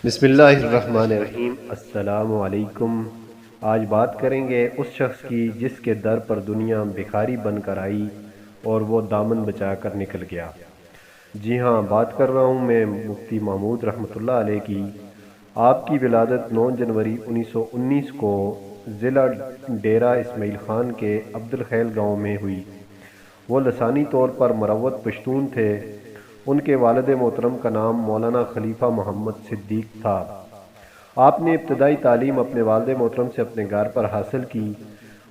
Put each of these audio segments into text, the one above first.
بسم اللہ الرحمن الرحیم۔ السلام علیکم۔ آج بات کریں گے اس شخص کی جس کے در پر دنیا بھکاری بن کر آئی اور وہ دامن بچا کر نکل گیا۔ جی ہاں، بات کر رہا ہوں میں مفتی محمود رحمۃ اللہ علیہ کی۔ آپ کی ولادت 9 جنوری 1919 کو ضلع ڈیرہ اسماعیل خان کے عبدالخیل گاؤں میں ہوئی۔ وہ لسانی طور پر مروت پشتون تھے۔ ان کے والد محترم کا نام مولانا خلیفہ محمد صدیق تھا۔ آپ نے ابتدائی تعلیم اپنے والد محترم سے اپنے گھر پر حاصل کی۔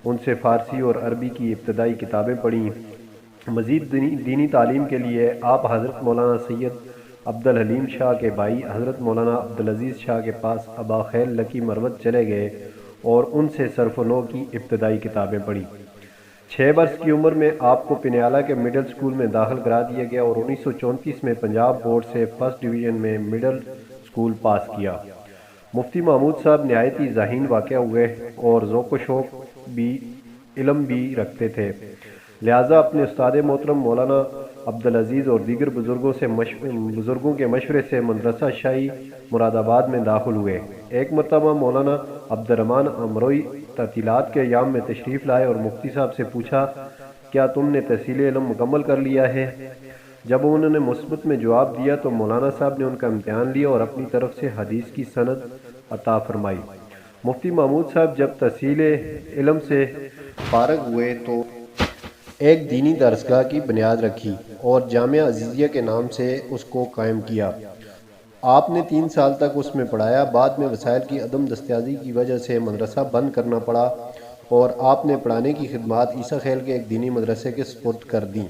ان سے فارسی اور عربی کی ابتدائی کتابیں پڑھیں۔ مزید دینی تعلیم کے لیے آپ حضرت مولانا سید عبدالحلیم شاہ کے بھائی حضرت مولانا عبدالعزیز شاہ کے پاس ابا خیل لکی مروت چلے گئے اور ان سے صرف و نو کی ابتدائی کتابیں پڑھی۔ 6 برس کی عمر میں آپ کو پنیالہ کے مڈل اسکول میں داخل کرا دیا گیا اور 1934 میں پنجاب بورڈ سے فرسٹ ڈویژن میں مڈل اسکول پاس کیا۔ مفتی محمود صاحب نہایت ہی ذہین واقع ہوئے اور ذوق و شوق بھی علم بھی رکھتے تھے، لہٰذا اپنے استاد محترم مولانا عبدالعزیز اور دیگر بزرگوں کے مشورے سے مدرسہ شاہی مراد آباد میں داخل ہوئے۔ ایک مرتبہ مولانا عبدالرحمن امروئی تعطیلات کے ایام میں تشریف لائے اور مفتی صاحب سے پوچھا، کیا تم نے تحصیل علم مکمل کر لیا ہے؟ جب انہوں نے مثبت میں جواب دیا تو مولانا صاحب نے ان کا امتحان لیا اور اپنی طرف سے حدیث کی سند عطا فرمائی۔ مفتی محمود صاحب جب تحصیل علم سے فارغ ہوئے تو ایک دینی درسگاہ کی بنیاد رکھی اور جامعہ عزیزیہ کے نام سے اس کو قائم کیا۔ آپ نے 3 سال تک اس میں پڑھایا۔ بعد میں وسائل کی عدم دستیابی کی وجہ سے مدرسہ بند کرنا پڑا اور آپ نے پڑھانے کی خدمات عیسیٰ خیل کے ایک دینی مدرسے کے سپرد کر دیں۔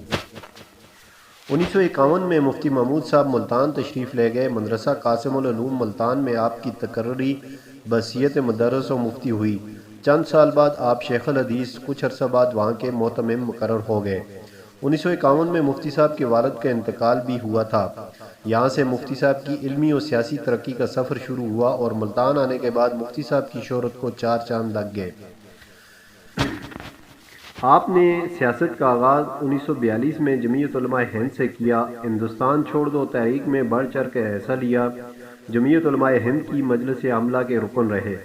1951 میں مفتی محمود صاحب ملتان تشریف لے گئے۔ مدرسہ قاسم العلوم ملتان میں آپ کی تقرری بحیثیت مدرس و مفتی ہوئی۔ چند سال بعد آپ شیخ الحدیث، کچھ عرصہ بعد وہاں کے محتمم مقرر ہو گئے۔ 1951 میں مفتی صاحب کے والد کا انتقال بھی ہوا تھا۔ یہاں سے مفتی صاحب کی علمی اور سیاسی ترقی کا سفر شروع ہوا اور ملتان آنے کے بعد مفتی صاحب کی شہرت کو 4 چاند لگ گئے۔ آپ نے سیاست کا آغاز 1942 میں جمعیت علماء ہند سے کیا۔ ہندوستان چھوڑ دو تحریک میں بڑھ چڑھ کر حصہ لیا۔ جمعیت علماء ہند کی مجلس عاملہ کے رکن رہے۔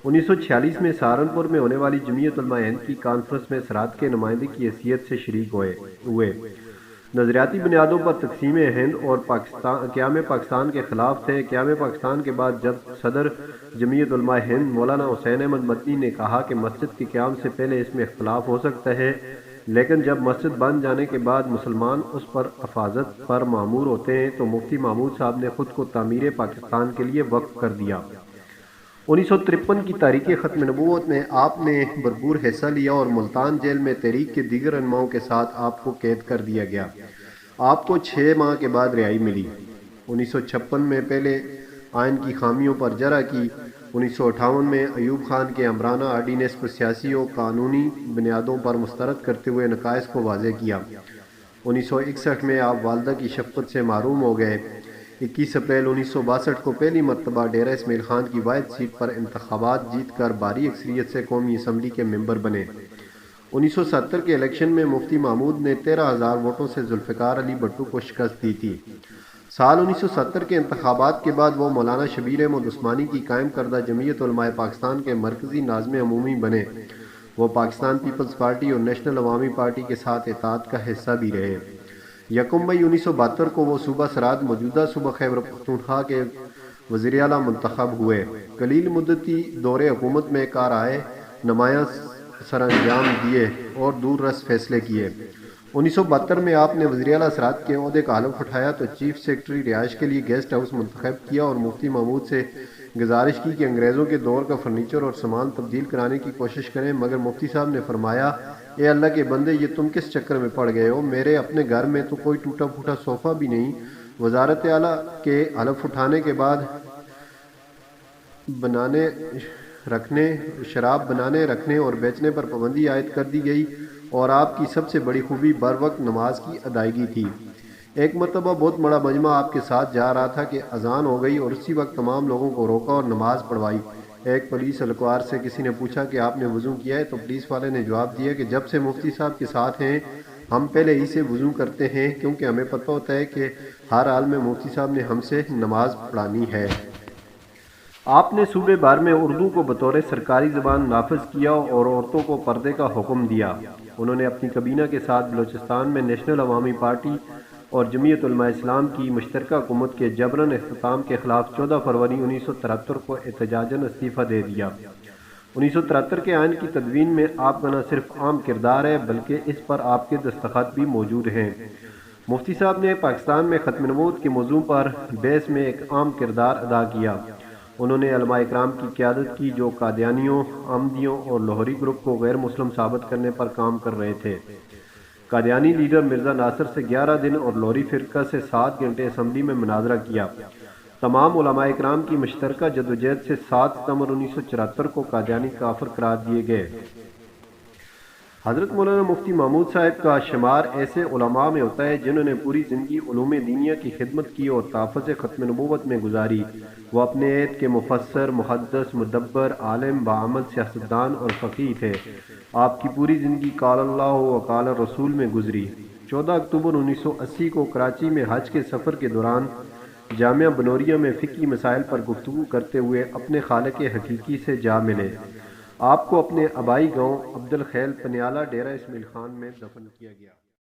1946 میں سہارنپور میں ہونے والی جمعیت علماء ہند کی کانفرنس میں سرات کے نمائندے کی حیثیت سے شریک ہوئے۔ نظریاتی بنیادوں پر تقسیم ہند اور قیام پاکستان کے خلاف تھے۔ قیام پاکستان کے بعد جب صدر جمعیت علماء ہند مولانا حسین احمد مدنی نے کہا کہ مسجد کے قیام سے پہلے اس میں اختلاف ہو سکتا ہے، لیکن جب مسجد بن جانے کے بعد مسلمان اس پر حفاظت پر مامور ہوتے ہیں، تو مفتی محمود صاحب نے خود کو تعمیر پاکستان کے لیے وقف کر دیا۔ 1953 کی تاریخ ختم نبوت میں آپ نے بھرپور حصہ لیا اور ملتان جیل میں تحریک کے دیگر رہنماؤں کے ساتھ آپ کو قید کر دیا گیا۔ آپ کو 6 ماہ کے بعد رہائی ملی۔ 1956 میں پہلے آئین کی خامیوں پر جرح کی۔ 1958 میں ایوب خان کے امرانہ آرڈیننس پر سیاسی و قانونی بنیادوں پر مسترد کرتے ہوئے نقائص کو واضح کیا۔ 1961 میں آپ والدہ کی شفقت سے محروم ہو گئے۔ 21 اپریل 1962 کو پہلی مرتبہ ڈیرہ اسماعیل خان کی واحد سیٹ پر انتخابات جیت کر بھاری اکثریت سے قومی اسمبلی کے ممبر بنے۔ 1970 کے الیکشن میں مفتی محمود نے 13,000 ووٹوں سے ذوالفقار علی بھٹو کو شکست دی تھی۔ سال 1970 کے انتخابات کے بعد وہ مولانا شبیر احمد عثمانی کی قائم کردہ جمعیت علماء پاکستان کے مرکزی ناظم عمومی بنے۔ وہ پاکستان پیپلز پارٹی اور نیشنل عوامی پارٹی کے ساتھ اتحاد کا حصہ بھی رہے۔ 1 مئی 1972 کو وہ صوبہ سرحد موجودہ صوبہ خبیر پختونخواہ کے وزیر اعلیٰ منتخب ہوئے۔ قلیل مدتی دور حکومت میں کارآئے نمایاں سر انجام دیے اور دور رس فیصلے کیے۔ 1972 میں آپ نے وزیر اعلیٰ سرحد کے عہدے کا حلف اٹھایا تو چیف سیکرٹری رہائش کے لیے گیسٹ ہاؤس منتخب کیا اور مفتی محمود سے گزارش کی کہ انگریزوں کے دور کا فرنیچر اور سامان تبدیل کرانے کی کوشش کریں، مگر مفتی صاحب نے فرمایا، اے اللہ کے بندے، یہ تم کس چکر میں پڑ گئے ہو؟ میرے اپنے گھر میں تو کوئی ٹوٹا پھوٹا صوفہ بھی نہیں۔ وزارت اعلیٰ کے حلف اٹھانے کے بعد شراب بنانے، رکھنے اور بیچنے پر پابندی عائد کر دی گئی اور آپ کی سب سے بڑی خوبی بر وقت نماز کی ادائیگی تھی۔ ایک مرتبہ بہت بڑا مجمع آپ کے ساتھ جا رہا تھا کہ اذان ہو گئی اور اسی وقت تمام لوگوں کو روکا اور نماز پڑھوائی۔ ایک پولیس اہلکار سے کسی نے پوچھا کہ آپ نے وضو کیا ہے؟ تو پولیس والے نے جواب دیا کہ جب سے مفتی صاحب کے ساتھ ہیں ہم پہلے ہی سے وضو کرتے ہیں، کیونکہ ہمیں پتہ ہوتا ہے کہ ہر حال میں مفتی صاحب نے ہم سے نماز پڑھانی ہے۔ آپ نے صوبے بھر میں اردو کو بطور سرکاری زبان نافذ کیا اور عورتوں کو پردے کا حکم دیا۔ انہوں نے اپنی کابینہ کے ساتھ بلوچستان میں نیشنل عوامی پارٹی اور جمعیت علماء اسلام کی مشترکہ حکومت کے جبراً اختتام کے خلاف 14 فروری 1973 کو احتجاجاً استعفیٰ دے دیا۔ 1973 کے آئین کی تدوین میں آپ کا نہ صرف عام کردار ہے بلکہ اس پر آپ کے دستخط بھی موجود ہیں۔ مفتی صاحب نے پاکستان میں ختم نبوت کے موضوع پر بحث میں ایک عام کردار ادا کیا۔ انہوں نے علماء اکرام کی قیادت کی جو قادیانیوں، احمدیوں اور لاہوری گروپ کو غیر مسلم ثابت کرنے پر کام کر رہے تھے۔ قادیانی لیڈر مرزا ناصر سے 11 دن اور لاہوری فرقہ سے 7 گھنٹے اسمبلی میں مناظرہ کیا۔ تمام علماء اکرام کی مشترکہ جدوجہد سے 7 ستمبر 1974 کو قادیانی کافر قرار دیے گئے۔ حضرت مولانا مفتی محمود صاحب کا شمار ایسے علماء میں ہوتا ہے جنہوں نے پوری زندگی علوم دینیہ کی خدمت کی اور تحفظ ختم نبوت میں گزاری۔ وہ اپنے عہد کے مفسر، محدث، مدبر، عالم، باعمل سیاستدان اور فقیہ تھے۔ آپ کی پوری زندگی قال اللہ و قال الرسول میں گزری۔ 14 اکتوبر 1980 کو کراچی میں حج کے سفر کے دوران جامعہ بنوریہ میں فقہی مسائل پر گفتگو کرتے ہوئے اپنے خالق حقیقی سے جا ملے۔ آپ کو اپنے آبائی گاؤں عبد الخیل پنیالہ ڈیرہ اسماعیل خان میں دفن کیا گیا۔